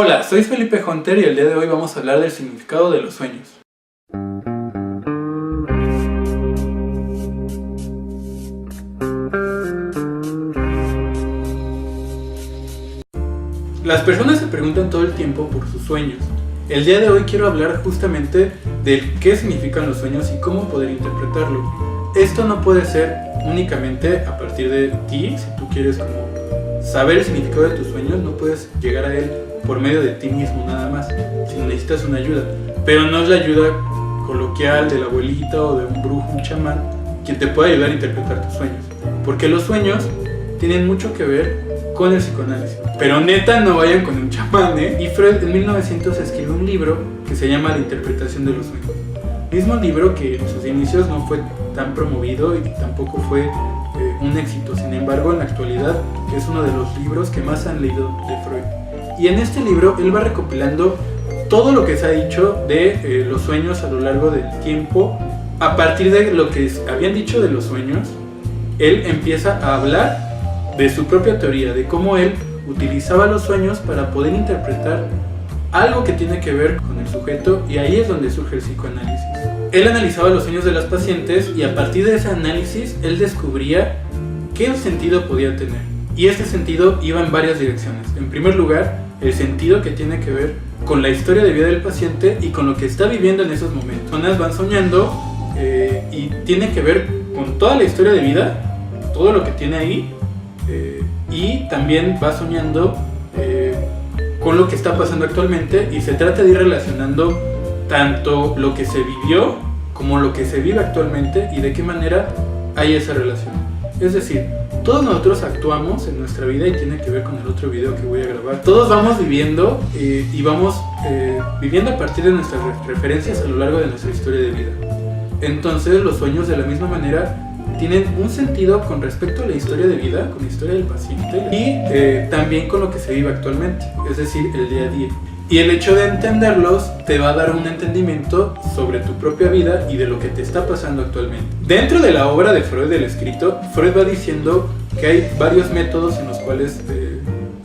Hola, soy Felipe Hunter y el día de hoy vamos a hablar del significado de los sueños. Las personas se preguntan todo el tiempo por sus sueños. El día de hoy quiero hablar justamente de qué significan los sueños y cómo poder interpretarlo. Esto no puede ser únicamente a partir de ti. Si tú quieres como saber el significado de tus sueños, no puedes llegar a él por medio de ti mismo nada más, si necesitas una ayuda. Pero no es la ayuda coloquial de la abuelita o de un brujo, un chamán, quien te puede ayudar a interpretar tus sueños. Porque los sueños tienen mucho que ver con el psicoanálisis. Pero neta, no vayan con un chamán, Y Freud en 1900 escribió un libro que se llama La interpretación de los sueños. Mismo libro que en sus inicios no fue tan promovido y tampoco fue un éxito. Sin embargo, en la actualidad es uno de los libros que más han leído de Freud. Y en este libro él va recopilando todo lo que se ha dicho de los sueños a lo largo del tiempo. A partir de lo que habían dicho de los sueños, él empieza a hablar de su propia teoría, de cómo él utilizaba los sueños para poder interpretar algo que tiene que ver con el sujeto, y ahí es donde surge el psicoanálisis. Él analizaba los sueños de las pacientes y a partir de ese análisis él descubría qué sentido podía tener. Y este sentido iba en varias direcciones. En primer lugar, el sentido que tiene que ver con la historia de vida del paciente y con lo que está viviendo en esos momentos. Las personas van soñando y tiene que ver con toda la historia de vida, todo lo que tiene ahí, y también va soñando con lo que está pasando actualmente, y se trata de ir relacionando tanto lo que se vivió como lo que se vive actualmente y de qué manera hay esa relación. Es decir, todos nosotros actuamos en nuestra vida y tiene que ver con el otro video que voy a grabar. Todos vamos viviendo y vamos viviendo a partir de nuestras referencias a lo largo de nuestra historia de vida. Entonces los sueños de la misma manera tienen un sentido con respecto a la historia de vida, con la historia del paciente y también con lo que se vive actualmente, es decir, el día a día. Y el hecho de entenderlos te va a dar un entendimiento sobre tu propia vida y de lo que te está pasando actualmente. Dentro de la obra de Freud, del escrito, Freud va diciendo que hay varios métodos en los cuales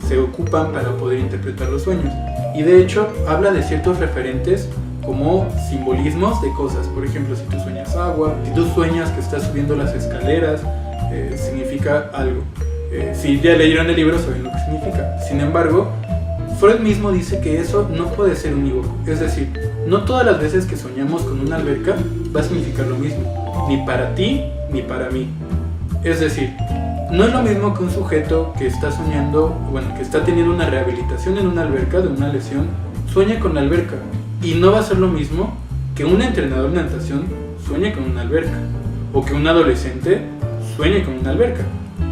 se ocupan para poder interpretar los sueños. Y de hecho habla de ciertos referentes como simbolismos de cosas. Por ejemplo, si tú sueñas agua, si tú sueñas que estás subiendo las escaleras, significa algo. Si ya leyeron el libro saben lo que significa. Sin embargo, Freud mismo dice que eso no puede ser unívoco. Es decir, no todas las veces que soñamos con una alberca va a significar lo mismo, ni para ti ni para mí. Es decir, no es lo mismo que un sujeto que está soñando, que está teniendo una rehabilitación en una alberca de una lesión, sueña con la alberca. Y no va a ser lo mismo que un entrenador de natación sueñe con una alberca, o que un adolescente sueñe con una alberca.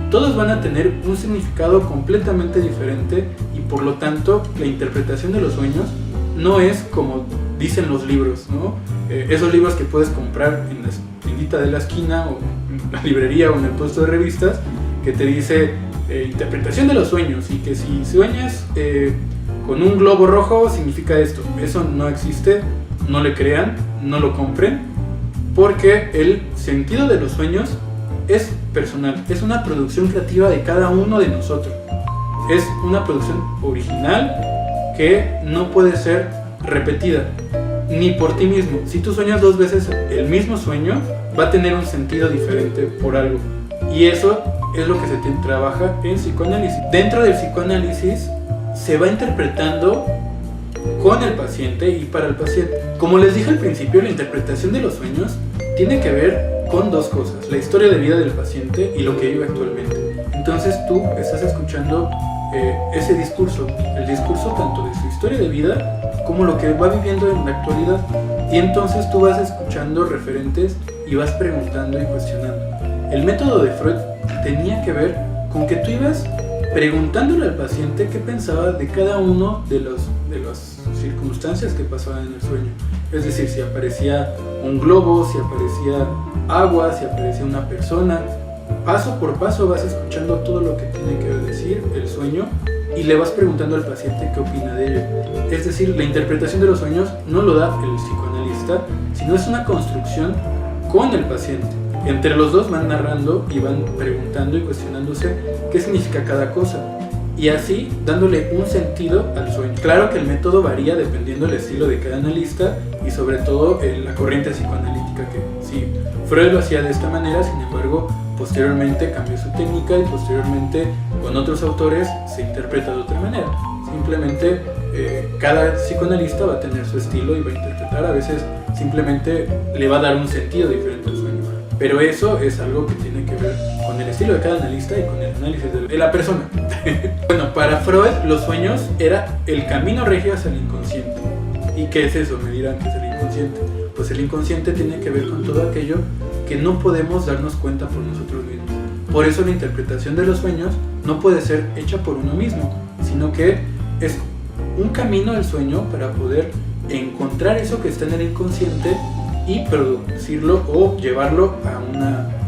Todos van a tener un significado completamente diferente y por lo tanto la interpretación de los sueños no es como dicen los libros, ¿no? Esos libros que puedes comprar en la tiendita de la esquina o en la librería o en el puesto de revistas, que te dice interpretación de los sueños, y que si sueñas con un globo rojo significa esto. Eso no existe, no le crean, no lo compren, porque el sentido de los sueños es personal, es una producción creativa de cada uno de nosotros. Es una producción original que no puede ser repetida, ni por ti mismo. Si tú sueñas 2 veces el mismo sueño, va a tener un sentido diferente por algo. Y eso es lo que se trabaja en psicoanálisis. Dentro del psicoanálisis se va interpretando con el paciente y para el paciente. Como les dije al principio, la interpretación de los sueños tiene que ver con 2 cosas: la historia de vida del paciente y lo que vive actualmente. Entonces tú estás escuchando ese discurso, el discurso tanto de su historia de vida como lo que va viviendo en la actualidad, y entonces tú vas escuchando referentes y vas preguntando y cuestionando. El método de Freud tenía que ver con que tú ibas preguntándole al paciente qué pensaba de cada uno de las circunstancias que pasaban en el sueño. Es decir, si aparecía un globo, si aparecía agua, si aparecía una persona. Paso por paso vas escuchando todo lo que tiene que decir el sueño y le vas preguntando al paciente qué opina de ello. Es decir, la interpretación de los sueños no lo da el psicoanalista, sino es una construcción con el paciente. Entre los dos van narrando y van preguntando y cuestionándose qué significa cada cosa. y así dándole un sentido al sueño. Claro que el método varía dependiendo del estilo de cada analista y sobre todo la corriente psicoanalítica, que sí, Freud lo hacía de esta manera, sin embargo posteriormente cambió su técnica y posteriormente con otros autores se interpreta de otra manera. Simplemente cada psicoanalista va a tener su estilo y va a interpretar, a veces simplemente le va a dar un sentido diferente al sueño, pero eso es algo que tiene que ver con el estilo de cada analista y con el análisis de la persona. Bueno, para Freud los sueños era el camino regio hacia el inconsciente. ¿Y qué es eso? Me dirán, ¿qué es el inconsciente? Pues el inconsciente tiene que ver con todo aquello que no podemos darnos cuenta por nosotros mismos. Por eso la interpretación de los sueños no puede ser hecha por uno mismo, sino que es un camino del sueño para poder encontrar eso que está en el inconsciente y producirlo o llevarlo a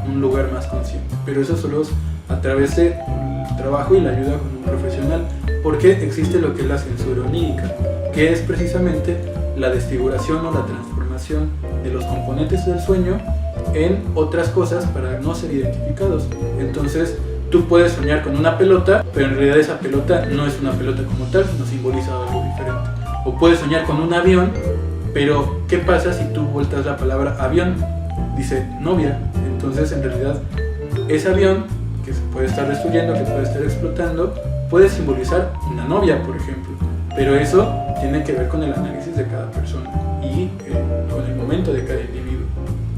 un lugar más consciente. Pero eso solo es a través del trabajo y la ayuda con un profesional, porque existe lo que es la censura onírica, que es precisamente la desfiguración o la transformación de los componentes del sueño en otras cosas para no ser identificados. Entonces tú puedes soñar con una pelota, pero en realidad esa pelota no es una pelota como tal, sino simboliza algo diferente. O puedes soñar con un avión, pero ¿qué pasa si tú vueltas la palabra avión? Dice novia. Entonces en realidad ese avión que se puede estar destruyendo, que puede estar explotando, puede simbolizar una novia, por ejemplo. Pero eso tiene que ver con el análisis de cada persona y con el momento de cada individuo.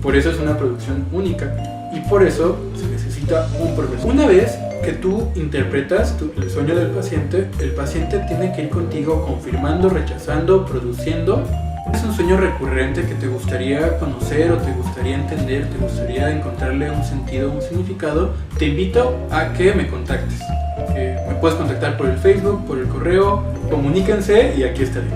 Por eso es una producción única y por eso se necesita un profesor. Una vez que tú interpretas el sueño del paciente, el paciente tiene que ir contigo confirmando, rechazando, produciendo. ¿Es un sueño recurrente que te gustaría conocer o te gustaría entender, te gustaría encontrarle un sentido, un significado? Te invito a que me contactes. Me puedes contactar por el Facebook, por el correo, comuníquense y aquí estaré.